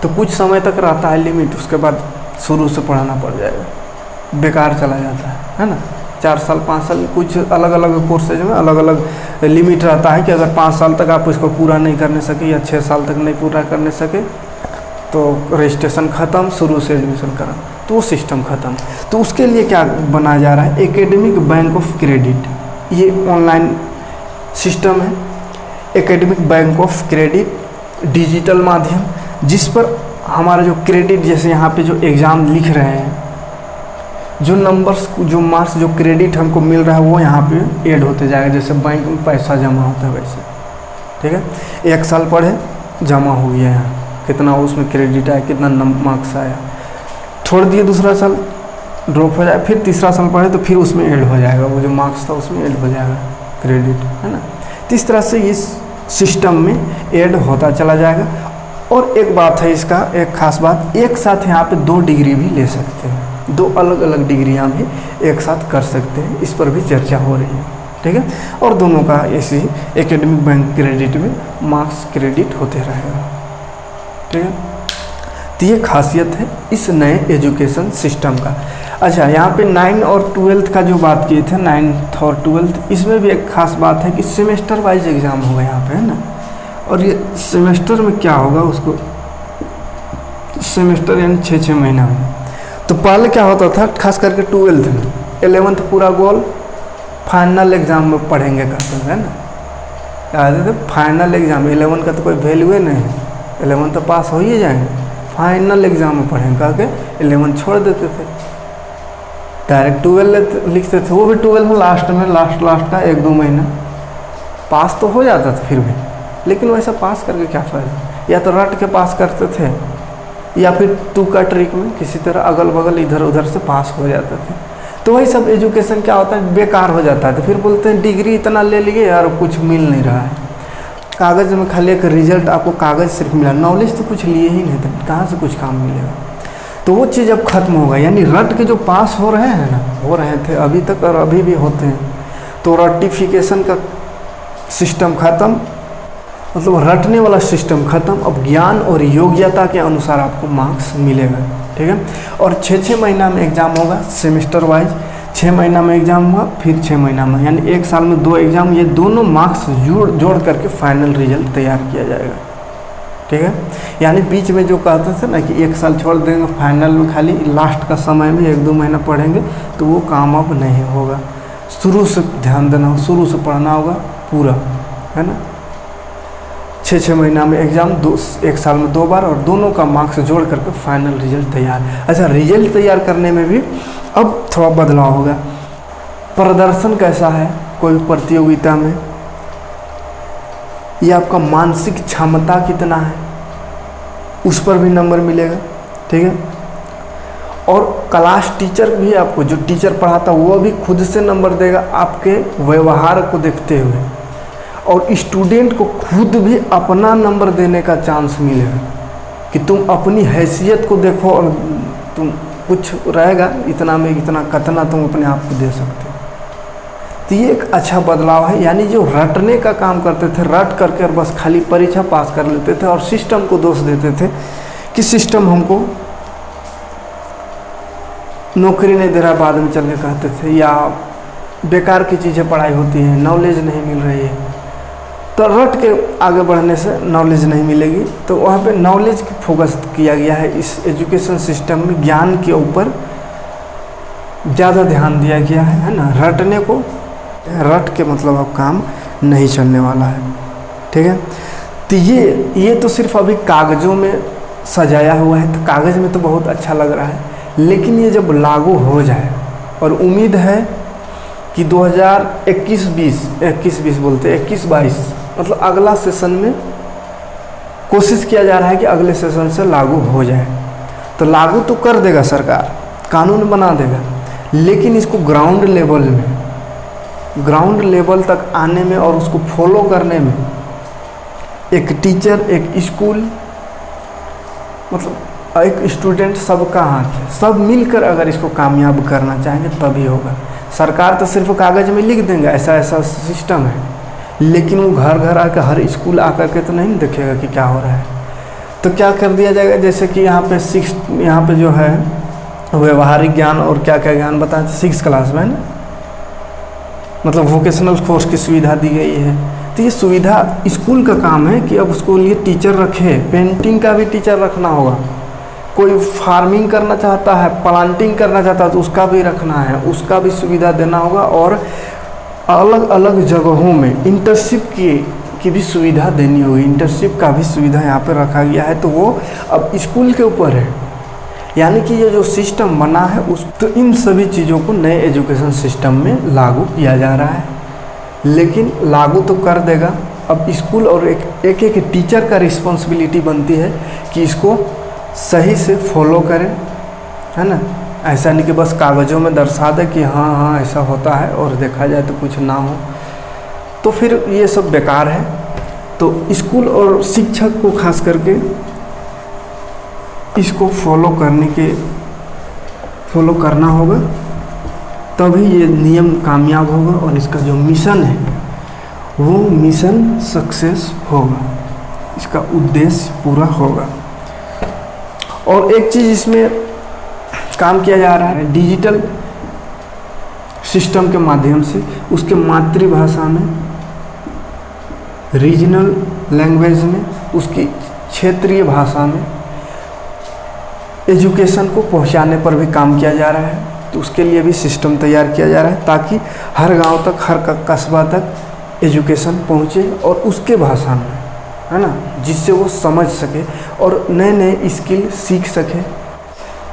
तो कुछ समय तक रहता है लिमिट, उसके बाद शुरू से पढ़ाना पड़ जाएगा, बेकार चला जाता है ना। 4 साल 5 साल कुछ अलग अलग कोर्सेज में अलग अलग लिमिट रहता है कि अगर 5 साल तक आप इसको पूरा नहीं करने सके या 6 साल तक नहीं पूरा करने सके तो रजिस्ट्रेशन ख़त्म, शुरू से एडमिशन करा, तो वो सिस्टम ख़त्म। तो उसके लिए क्या बनाया जा रहा है, एकेडमिक बैंक ऑफ क्रेडिट। ये ऑनलाइन सिस्टम है, academic bank of credit, digital माध्यम, जिस पर हमारा जो क्रेडिट, जैसे यहाँ पे जो एग्ज़ाम लिख रहे हैं, जो नंबर्स, जो मार्क्स, जो क्रेडिट हमको मिल रहा है वो यहाँ पे ऐड होते जाएगा, जैसे बैंक में पैसा जमा होता है वैसे। ठीक है, 1 साल पढ़े, जमा हो गया यहाँ, कितना उसमें क्रेडिट आया, कितना मार्क्स आया, छोड़ दिए, दूसरा साल ड्रॉप हो जाए, फिर तीसरा साल पढ़े तो फिर उसमें ऐड हो जाएगा, वो जो मार्क्स था उसमें ऐड हो जाएगा क्रेडिट, है ना। तो इस तरह से इस सिस्टम में ऐड होता चला जाएगा। और एक बात है इसका, एक खास बात, एक साथ यहाँ पे 2 डिग्री भी ले सकते हैं, 2 अलग अलग डिग्रियाँ भी एक साथ कर सकते हैं, इस पर भी चर्चा हो रही है। ठीक है, और दोनों का ऐसे ही एकेडमिक बैंक क्रेडिट में मार्क्स क्रेडिट होते रहेगा। ठीक है, तो ये खासियत है इस नए एजुकेशन सिस्टम का। अच्छा, यहाँ पे 9 और 12th का जो बात किए थे, 9th और 12th, इसमें भी एक खास बात है कि सेमेस्टर वाइज एग्ज़ाम होगा यहाँ पे, है ना। और ये सेमेस्टर में क्या होगा, उसको सेमेस्टर यानी 6-6 महीना में। तो पहले क्या होता था, खास करके 12th में, 11th पूरा गोल फाइनल एग्ज़ाम में पढ़ेंगे कहते हैं ना, कहते थे फाइनल एग्ज़ाम, 11 का तो कोई वैल्यू नहीं है, 11 तो पास हो ही जाएंगे, फाइनल एग्ज़ाम में पढ़ेंगे कह के 11 छोड़ देते थे, डायरेक्ट 12 लिखते थे, वो भी 12 में लास्ट में, लास्ट का 1-2 महीना पास तो हो जाता था फिर भी, लेकिन वैसा पास करके क्या फ़ायदा, या तो रट के पास करते थे या फिर तुक्का ट्रिक में किसी तरह अगल बगल इधर उधर से पास हो जाते थे। तो वही सब एजुकेशन क्या होता है, बेकार हो जाता है। तो फिर बोलते हैं डिग्री इतना ले लिए यार, कुछ मिल नहीं रहा है, कागज़ में खाली एक रिजल्ट, आपको कागज़ सिर्फ मिला, नॉलेज तो कुछ लिए ही नहीं थे, कहाँ से कुछ काम मिलेगा। तो वो चीज़ अब खत्म होगा, यानी रट के जो पास हो रहे हैं ना, हो रहे थे अभी तक और अभी भी होते हैं, तो रटिफिकेशन का सिस्टम ख़त्म, मतलब रटने वाला सिस्टम ख़त्म। अब ज्ञान और योग्यता के अनुसार आपको मार्क्स मिलेगा। ठीक है, और 6-6 महीना में एग्ज़ाम होगा, सेमेस्टर वाइज 6 महीना में एग्ज़ाम हुआ, फिर 6 महीना में, यानी 1 साल में 2 एग्ज़ाम, ये दोनों मार्क्स जोड़ करके फाइनल रिजल्ट तैयार किया जाएगा। ठीक है, यानी बीच में जो कहते थे ना कि 1 साल छोड़ देंगे, फाइनल में खाली लास्ट का समय में 1-2 महीना पढ़ेंगे, तो वो काम अब नहीं होगा। शुरू से ध्यान देना होगा, शुरू से पढ़ना होगा पूरा, है ना। 6-6 महीना में एग्ज़ाम, 1 साल में 2 बार, और दोनों का मार्क्स जोड़ करके फाइनल रिजल्ट तैयार। अच्छा, रिजल्ट तैयार करने में भी अब थोड़ा बदलाव होगा। प्रदर्शन कैसा है कोई प्रतियोगिता में, ये आपका मानसिक क्षमता कितना है, उस पर भी नंबर मिलेगा। ठीक है, और क्लास टीचर भी आपको, जो टीचर पढ़ाता वो भी खुद से नंबर देगा आपके व्यवहार को देखते हुए। और स्टूडेंट को खुद भी अपना नंबर देने का चांस मिले, कि तुम अपनी हैसियत को देखो और तुम कुछ रहेगा इतना में इतना कतना तुम अपने आप को दे सकते हो। तो ये एक अच्छा बदलाव है। यानी जो रटने का काम करते थे, रट करके और बस खाली परीक्षा पास कर लेते थे और सिस्टम को दोष देते थे कि सिस्टम हमको नौकरी नहीं दे रहा, बाद में चल के कहते थे, या बेकार की चीज़ें पढ़ाई होती है, नॉलेज नहीं मिल रही है। तो रट के आगे बढ़ने से नॉलेज नहीं मिलेगी। तो वहाँ पे नॉलेज की फोकस किया गया है इस एजुकेशन सिस्टम में, ज्ञान के ऊपर ज़्यादा ध्यान दिया गया है ना। रटने को रट के मतलब अब काम नहीं चलने वाला है, ठीक है। तो ये तो सिर्फ अभी कागज़ों में सजाया हुआ है, तो कागज़ में तो बहुत अच्छा लग रहा है, लेकिन ये जब लागू हो जाए, और उम्मीद है कि 21-22 मतलब अगला सेशन में कोशिश किया जा रहा है कि अगले सेशन से लागू हो जाए। तो लागू तो कर देगा सरकार, कानून बना देगा, लेकिन इसको ग्राउंड लेवल तक आने में और उसको फॉलो करने में एक टीचर, एक स्कूल, मतलब एक स्टूडेंट, सबका हाथ है। सब मिलकर अगर इसको कामयाब करना चाहेंगे तभी होगा। सरकार तो सिर्फ कागज़ में लिख देंगे ऐसा ऐसा सिस्टम है, लेकिन वो घर घर आकर, हर स्कूल आकर के तो नहीं देखेगा कि क्या हो रहा है। तो क्या कर दिया जाएगा, जैसे कि यहाँ पे जो है व्यवहारिक ज्ञान और क्या क्या ज्ञान बताएं 6 क्लास में ना, मतलब वोकेशनल कोर्स की सुविधा दी गई है। तो ये सुविधा स्कूल का काम है कि अब उसको लिए टीचर रखे। पेंटिंग का भी टीचर रखना होगा, कोई फार्मिंग करना चाहता है, प्लांटिंग करना चाहता है तो उसका भी रखना है, उसका भी सुविधा देना होगा। और अलग अलग जगहों में इंटर्नशिप की भी सुविधा देनी होगी। इंटर्नशिप का भी सुविधा यहाँ पर रखा गया है, तो वो अब स्कूल के ऊपर है। यानी कि ये जो सिस्टम बना है तो इन सभी चीज़ों को नए एजुकेशन सिस्टम में लागू किया जा रहा है। लेकिन लागू तो कर देगा, अब स्कूल और एक टीचर का रिस्पॉन्सिबिलिटी बनती है कि इसको सही से फॉलो करें, है ना। ऐसा नहीं कि बस कागज़ों में दर्शा दे कि हाँ ऐसा होता है और देखा जाए तो कुछ ना हो, तो फिर ये सब बेकार है। तो स्कूल और शिक्षक को खास करके इसको फॉलो करना होगा, तभी ये नियम कामयाब होगा और इसका जो मिशन है वो मिशन सक्सेस होगा, इसका उद्देश्य पूरा होगा। और एक चीज़ इसमें काम किया जा रहा है डिजिटल सिस्टम के माध्यम से, उसके मातृभाषा में, रीजनल लैंग्वेज में, उसकी क्षेत्रीय भाषा में एजुकेशन को पहुंचाने पर भी काम किया जा रहा है। तो उसके लिए भी सिस्टम तैयार किया जा रहा है ताकि हर गांव तक, हर कस्बा तक एजुकेशन पहुंचे और उसके भाषा में, है ना, जिससे वो समझ सके और नए नए स्किल सीख सके।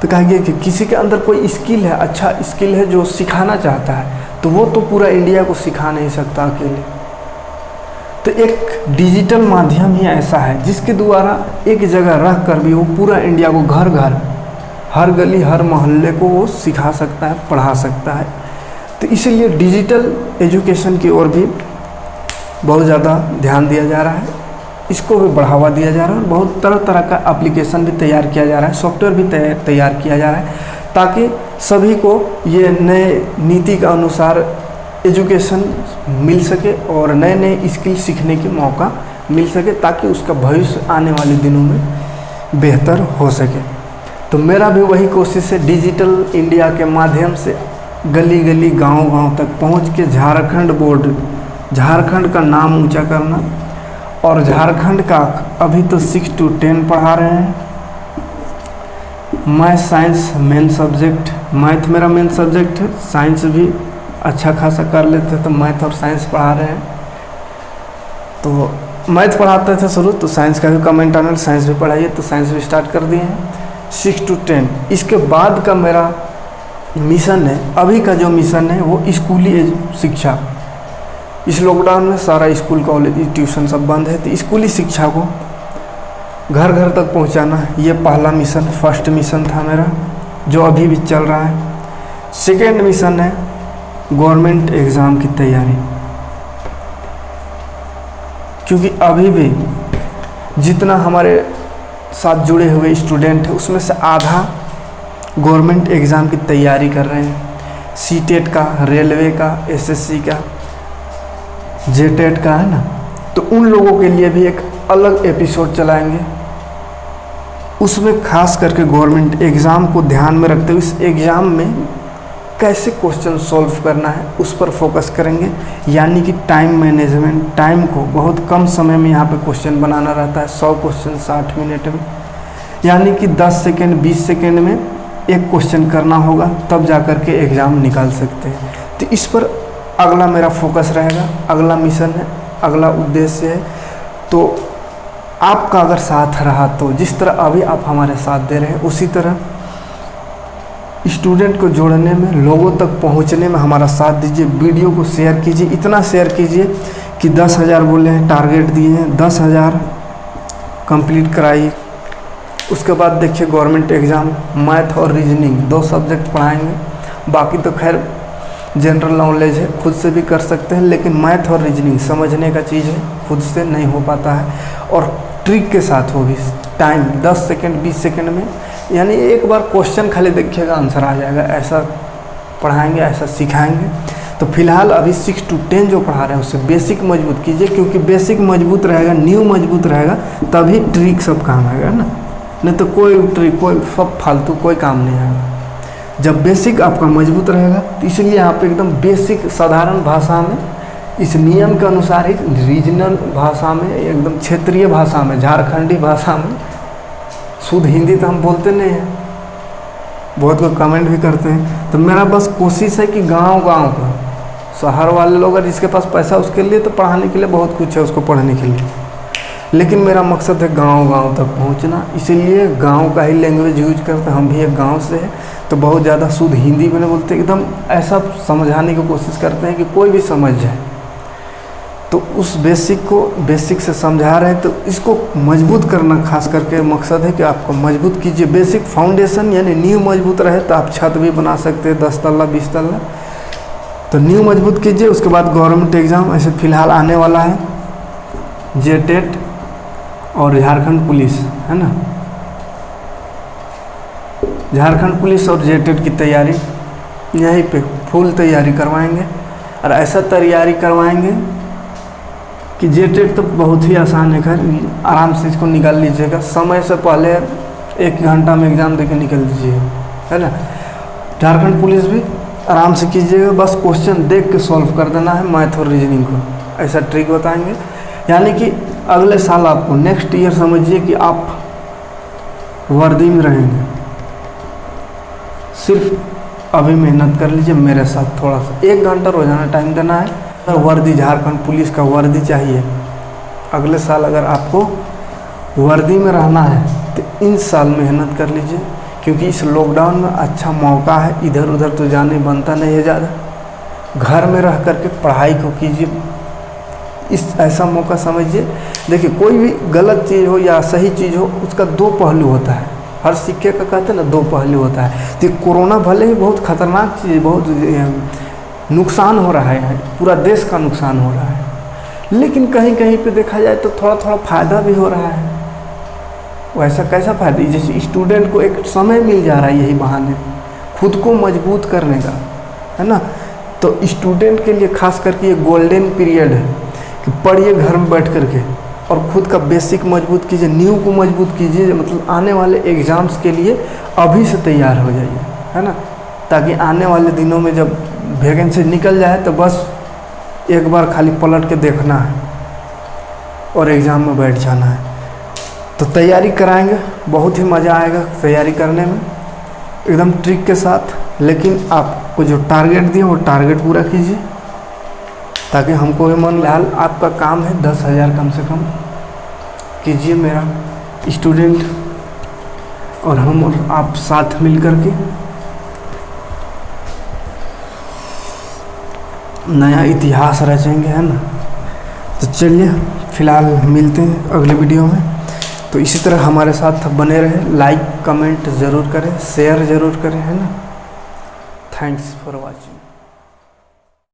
तो कहेंगे कि किसी के अंदर कोई स्किल है, अच्छा स्किल है जो सिखाना चाहता है, तो वो तो पूरा इंडिया को सिखा नहीं सकता अकेले। तो एक डिजिटल माध्यम ही ऐसा है जिसके द्वारा एक जगह रह कर भी वो पूरा इंडिया को, घर घर, हर गली, हर मोहल्ले को वो सिखा सकता है, पढ़ा सकता है। तो इसीलिए डिजिटल एजुकेशन की ओर भी बहुत ज़्यादा ध्यान दिया जा रहा है, इसको भी बढ़ावा दिया जा रहा है। बहुत तरह तरह का एप्लीकेशन भी तैयार किया जा रहा है, सॉफ्टवेयर भी तैयार किया जा रहा है, ताकि सभी को ये नए नीति के अनुसार एजुकेशन मिल सके और नए नए स्किल सीखने के मौका मिल सके, ताकि उसका भविष्य आने वाले दिनों में बेहतर हो सके। तो मेरा भी वही कोशिश है, डिजिटल इंडिया के माध्यम से गली गली, गांव गांव तक पहुंच के झारखंड का नाम ऊंचा करना। और झारखंड का अभी तो 6 to 10 पढ़ा रहे हैं। Math science main subject, math मेरा मेन सब्जेक्ट है, साइंस भी अच्छा खासा कर लेते, तो मैथ और साइंस पढ़ा रहे हैं। तो मैथ पढ़ाते थे शुरू, तो साइंस का भी कमेंट आने, साइंस भी पढ़ाइए, तो साइंस भी स्टार्ट कर दिए हैं 6 to 10। इसके बाद का मेरा मिशन है, अभी का जो मिशन है वो स्कूली शिक्षा। इस लॉकडाउन में सारा स्कूल, कॉलेज, ट्यूशन सब बंद है, तो स्कूली शिक्षा को घर घर तक पहुंचाना, ये पहला मिशन, फर्स्ट मिशन था मेरा, जो अभी भी चल रहा है। सेकेंड मिशन है गवर्नमेंट एग्ज़ाम की तैयारी। क्योंकि अभी भी जितना हमारे साथ जुड़े हुए स्टूडेंट हैं उसमें से आधा गवर्नमेंट एग्ज़ाम की तैयारी कर रहे हैं। सीटेट का, रेलवे का, एसएससी का, जेटेट का, है ना। तो उन लोगों के लिए भी एक अलग एपिसोड चलाएंगे, उसमें खास करके गवर्नमेंट एग्ज़ाम को ध्यान में रखते हुए इस एग्ज़ाम में कैसे क्वेश्चन सॉल्व करना है उस पर फोकस करेंगे। यानी कि टाइम मैनेजमेंट, टाइम को बहुत कम समय में यहाँ पे क्वेश्चन बनाना रहता है। 100 क्वेश्चन 60 मिनट में, यानी कि 10 सेकेंड 20 सेकेंड में एक क्वेश्चन करना होगा, तब जा कर के एग्ज़ाम निकाल सकते हैं। तो इस पर अगला मेरा फोकस रहेगा, अगला मिशन है, अगला उद्देश्य है। तो आपका अगर साथ रहा तो जिस तरह अभी आप हमारे साथ दे रहे हैं उसी तरह स्टूडेंट को जोड़ने में, लोगों तक पहुंचने में हमारा साथ दीजिए। वीडियो को शेयर कीजिए, इतना शेयर कीजिए कि 10,000 बोले हैं, टारगेट दिए हैं, 10,000 कंप्लीट कराइए। उसके बाद देखिए गवर्नमेंट एग्ज़ाम मैथ और रीजनिंग 2 सब्जेक्ट पढ़ाएंगे। बाकी तो खैर जनरल नॉलेज है, खुद से भी कर सकते हैं, लेकिन मैथ और रीजनिंग समझने का चीज़ है, खुद से नहीं हो पाता है। और ट्रिक के साथ होगी, टाइम 10 सेकेंड 20 सेकेंड में, यानी एक बार क्वेश्चन खाली देखिएगा आंसर आ जाएगा, ऐसा पढ़ाएंगे, ऐसा सिखाएंगे। तो फिलहाल अभी 6 to 10 जो पढ़ा रहे हैं उससे बेसिक मजबूत कीजिए, क्योंकि बेसिक मजबूत रहेगा, न्यू मजबूत रहेगा, तभी ट्रिक सब काम आएगा ना। नहीं तो कोई ट्रिक, कोई सब फालतू कोई काम नहीं आएगा जब बेसिक आपका मजबूत रहेगा। तो इसलिए यहाँ पे एकदम बेसिक साधारण भाषा में, इस नियम के अनुसार ही रीजनल भाषा में, एकदम क्षेत्रीय भाषा में, झारखंडी भाषा में, शुद्ध हिंदी तो हम बोलते नहीं हैं, बहुत लोग कमेंट भी करते हैं। तो मेरा बस कोशिश है कि गांव-गांव का, शहर वाले लोग अगर जिसके पास पैसा उसके लिए तो पढ़ाने के लिए बहुत कुछ है उसको पढ़ने के लिए, लेकिन मेरा मकसद है गांव-गांव तक पहुंचना। इसीलिए गांव का ही लैंग्वेज यूज करते हैं। हम भी एक गांव से हैं तो बहुत ज़्यादा शुद्ध हिंदी में नहीं बोलते, एकदम ऐसा समझाने की कोशिश करते हैं कि कोई भी समझ जाए। तो उस बेसिक को बेसिक से समझा रहे हैं, तो इसको मजबूत करना खास करके मकसद है कि आपको मजबूत कीजिए। बेसिक फाउंडेशन यानी नींव मजबूत रहे तो आप छत भी बना सकते हैं, 10 तल्ला 20 तल्ला। तो नींव मजबूत कीजिए। उसके बाद गवर्नमेंट एग्ज़ाम ऐसे फ़िलहाल आने वाला है, जेटेट और झारखंड पुलिस, है ना। झारखंड पुलिस और जेटेट की तैयारी यहीं पे फुल तैयारी करवाएंगे, और ऐसा तैयारी करवाएंगे कि जेटेट तो बहुत ही आसान है, खैर आराम से इसको निकाल लीजिएगा। समय से पहले 1 घंटा में एग्ज़ाम देके निकल दीजिएगा, है ना। झारखंड पुलिस भी आराम से कीजिएगा, बस क्वेश्चन देख के सॉल्व कर देना है मैथ और रीजनिंग को, ऐसा ट्रिक बताएंगे। यानी कि अगले साल आपको, नेक्स्ट ईयर समझिए कि आप वर्दी में रहेंगे। सिर्फ अभी मेहनत कर लीजिए मेरे साथ, थोड़ा सा 1 घंटा रोज़ाना टाइम देना है। वर्दी, झारखंड पुलिस का वर्दी चाहिए। अगले साल अगर आपको वर्दी में रहना है तो इन साल मेहनत कर लीजिए, क्योंकि इस लॉकडाउन में अच्छा मौका है। इधर उधर तो जाने बनता नहीं है ज़्यादा, घर में रह कर के पढ़ाई को कीजिए। इस ऐसा मौका समझिए। देखिए कोई भी गलत चीज़ हो या सही चीज़ हो, उसका 2 पहलू होता है। हर सिक्के का कहते हैं ना 2 पहलू होता है। तो कोरोना भले ही बहुत ख़तरनाक चीज़, बहुत नुकसान हो रहा है, पूरा देश का नुकसान हो रहा है, लेकिन कहीं कहीं पे देखा जाए तो थोड़ा थोड़ा फ़ायदा भी हो रहा है। वैसा कैसा फ़ायदा, जैसे स्टूडेंट को एक समय मिल जा रहा है यही बहाने खुद को मजबूत करने का, है ना। तो स्टूडेंट के लिए खास करके ये गोल्डन पीरियड है कि पढ़िए घर में बैठ कर के, और खुद का बेसिक मजबूत कीजिए, नींव को मजबूत कीजिए। मतलब आने वाले एग्ज़ाम्स के लिए अभी से तैयार हो जाइए, है ना, ताकि आने वाले दिनों में जब वैकेंसी निकल जाए तो बस एक बार खाली पलट के देखना है और एग्ज़ाम में बैठ जाना है। तो तैयारी कराएंगे, बहुत ही मज़ा आएगा तैयारी करने में, एकदम ट्रिक के साथ। लेकिन आपको जो टारगेट दिए वो टारगेट पूरा कीजिए, ताकि हमको भी मन लाल। आपका काम है 10,000 कम से कम कीजिए, मेरा स्टूडेंट और हम और आप साथ मिल कर के नया इतिहास रचेंगे, है ना। तो चलिए फ़िलहाल मिलते हैं अगले वीडियो में। तो इसी तरह हमारे साथ बने रहे, लाइक कमेंट ज़रूर करें, शेयर ज़रूर करें, है ना। Thanks for watching.